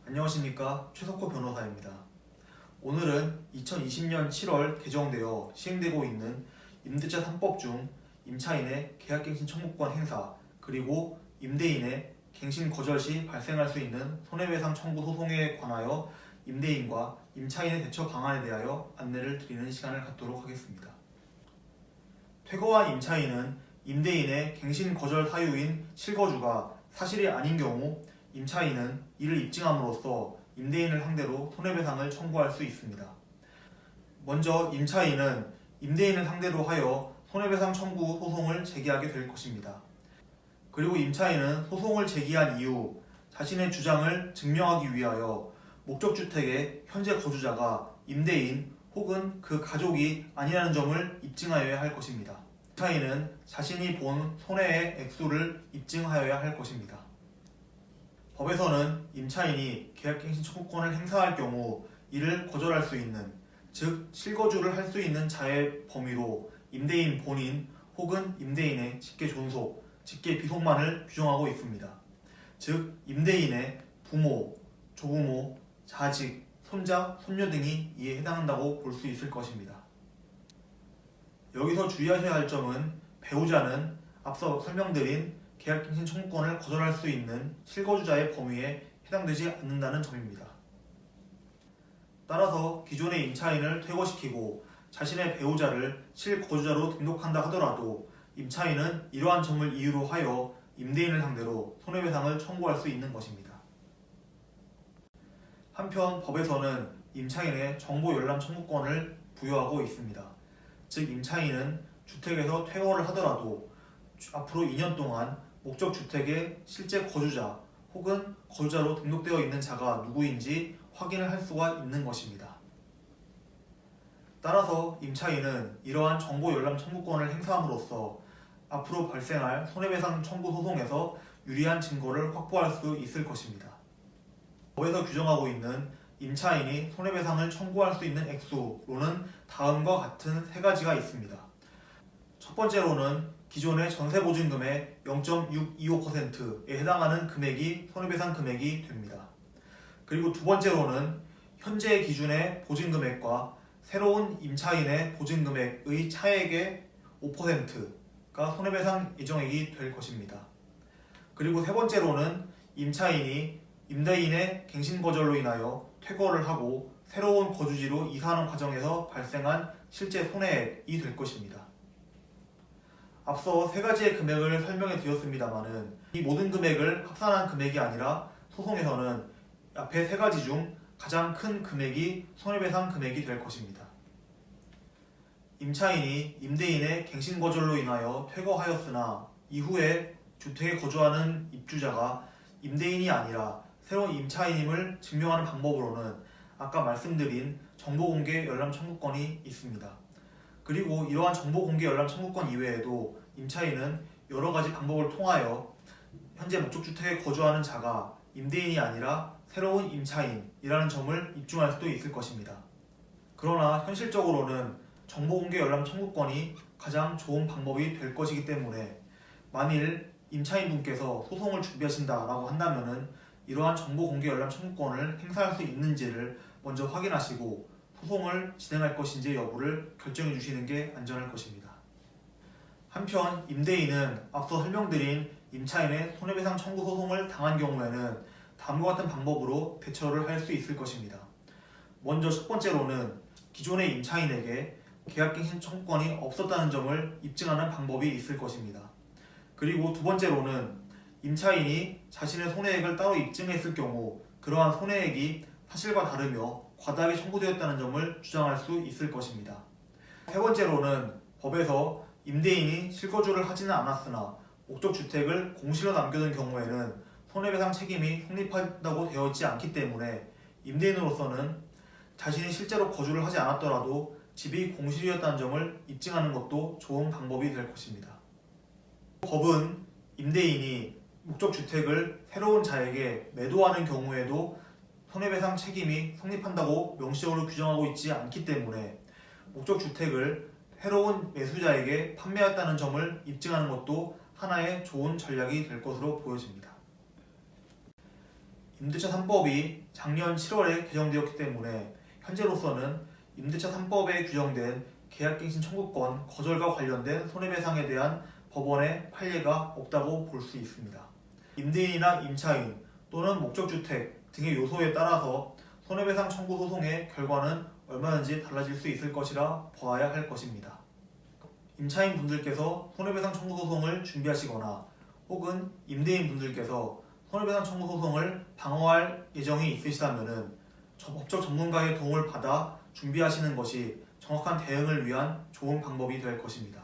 안녕하십니까, 최석호 변호사입니다. 오늘은 2020년 7월 개정되어 시행되고 있는 임대차 3법 중 임차인의 계약갱신 청구권 행사 그리고 임대인의 갱신 거절 시 발생할 수 있는 손해배상 청구 소송에 관하여 임대인과 임차인의 대처 방안에 대하여 안내를 드리는 시간을 갖도록 하겠습니다. 퇴거한 임차인은 임대인의 갱신 거절 사유인 실거주가 사실이 아닌 경우 임차인은 이를 입증함으로써 임대인을 상대로 손해배상을 청구할 수 있습니다. 먼저 임차인은 임대인을 상대로 하여 손해배상 청구 소송을 제기하게 될 것입니다. 그리고 임차인은 소송을 제기한 이후 자신의 주장을 증명하기 위하여 목적주택의 현재 거주자가 임대인 혹은 그 가족이 아니라는 점을 입증하여야 할 것입니다. 임차인은 자신이 본 손해의 액수를 입증하여야 할 것입니다. 법에서는 임차인이 계약갱신 청구권을 행사할 경우 이를 거절할 수 있는, 즉 실거주를 할 수 있는 자의 범위로 임대인 본인 혹은 임대인의 직계존속, 직계비속만을 규정하고 있습니다. 즉 임대인의 부모, 조부모, 자직, 손자, 손녀 등이 이에 해당한다고 볼 수 있을 것입니다. 여기서 주의하셔야 할 점은 배우자는 앞서 설명드린 계약갱신 청구권을 거절할 수 있는 실거주자의 범위에 해당되지 않는다는 점입니다. 따라서 기존의 임차인을 퇴거시키고 자신의 배우자를 실거주자로 등록한다 하더라도 임차인은 이러한 점을 이유로 하여 임대인을 상대로 손해배상을 청구할 수 있는 것입니다. 한편 법에서는 임차인의 정보 열람 청구권을 부여하고 있습니다. 즉 임차인은 주택에서 퇴거를 하더라도 앞으로 2년 동안 목적주택의 실제 거주자 혹은 거주자로 등록되어 있는 자가 누구인지 확인을 할 수가 있는 것입니다. 따라서 임차인은 이러한 정보 열람 청구권을 행사함으로써 앞으로 발생할 손해배상 청구 소송에서 유리한 증거를 확보할 수 있을 것입니다. 법에서 규정하고 있는 임차인이 손해배상을 청구할 수 있는 액수로는 다음과 같은 세 가지가 있습니다. 첫 번째로는 기존의 전세보증금의 0.625%에 해당하는 금액이 손해배상 금액이 됩니다. 그리고 두 번째로는 현재 기준의 보증금액과 새로운 임차인의 보증금액의 차액의 5%가 손해배상 예정액이 될 것입니다. 그리고 세 번째로는 임차인이 임대인의 갱신거절로 인하여 퇴거를 하고 새로운 거주지로 이사하는 과정에서 발생한 실제 손해액이 될 것입니다. 앞서 세 가지의 금액을 설명해 드렸습니다만은 이 모든 금액을 합산한 금액이 아니라 소송에서는 앞에 세 가지 중 가장 큰 금액이 손해배상 금액이 될 것입니다. 임차인이 임대인의 갱신거절로 인하여 퇴거하였으나 이후에 주택에 거주하는 입주자가 임대인이 아니라 새로운 임차인임을 증명하는 방법으로는 아까 말씀드린 정보공개 열람 청구권이 있습니다. 그리고 이러한 정보공개 열람 청구권 이외에도 임차인은 여러 가지 방법을 통하여 현재 목적주택에 거주하는 자가 임대인이 아니라 새로운 임차인이라는 점을 입증할 수도 있을 것입니다. 그러나 현실적으로는 정보공개 열람 청구권이 가장 좋은 방법이 될 것이기 때문에 만일 임차인분께서 소송을 준비하신다라고 한다면은 이러한 정보공개 열람 청구권을 행사할 수 있는지를 먼저 확인하시고 소송을 진행할 것인지 여부를 결정해 주시는 게 안전할 것입니다. 한편 임대인은 앞서 설명드린 임차인의 손해배상 청구 소송을 당한 경우에는 다음과 같은 방법으로 대처를 할 수 있을 것입니다. 먼저 첫 번째로는 기존의 임차인에게 계약갱신 청구권이 없었다는 점을 입증하는 방법이 있을 것입니다. 그리고 두 번째로는 임차인이 자신의 손해액을 따로 입증했을 경우 그러한 손해액이 사실과 다르며 과다하게 청구되었다는 점을 주장할 수 있을 것입니다. 세 번째로는 법에서 임대인이 실거주를 하지는 않았으나 목적주택을 공실로 남겨둔 경우에는 손해배상 책임이 성립한다고 되어 있지 않기 때문에 임대인으로서는 자신이 실제로 거주를 하지 않았더라도 집이 공실이었다는 점을 입증하는 것도 좋은 방법이 될 것입니다. 법은 임대인이 목적주택을 새로운 자에게 매도하는 경우에도 손해배상 책임이 성립한다고 명시적으로 규정하고 있지 않기 때문에 목적주택을 새로운 매수자에게 판매했다는 점을 입증하는 것도 하나의 좋은 전략이 될 것으로 보여집니다. 임대차 3법이 작년 7월에 개정되었기 때문에 현재로서는 임대차 3법에 규정된 계약갱신 청구권 거절과 관련된 손해배상에 대한 법원의 판례가 없다고 볼 수 있습니다. 임대인이나 임차인 또는 목적주택 등의 요소에 따라서 손해배상 청구 소송의 결과는 얼마든지 달라질 수 있을 것이라 보아야 할 것입니다. 임차인 분들께서 손해배상 청구 소송을 준비하시거나 혹은 임대인 분들께서 손해배상 청구 소송을 방어할 예정이 있으시다면 법적 전문가의 도움을 받아 준비하시는 것이 정확한 대응을 위한 좋은 방법이 될 것입니다.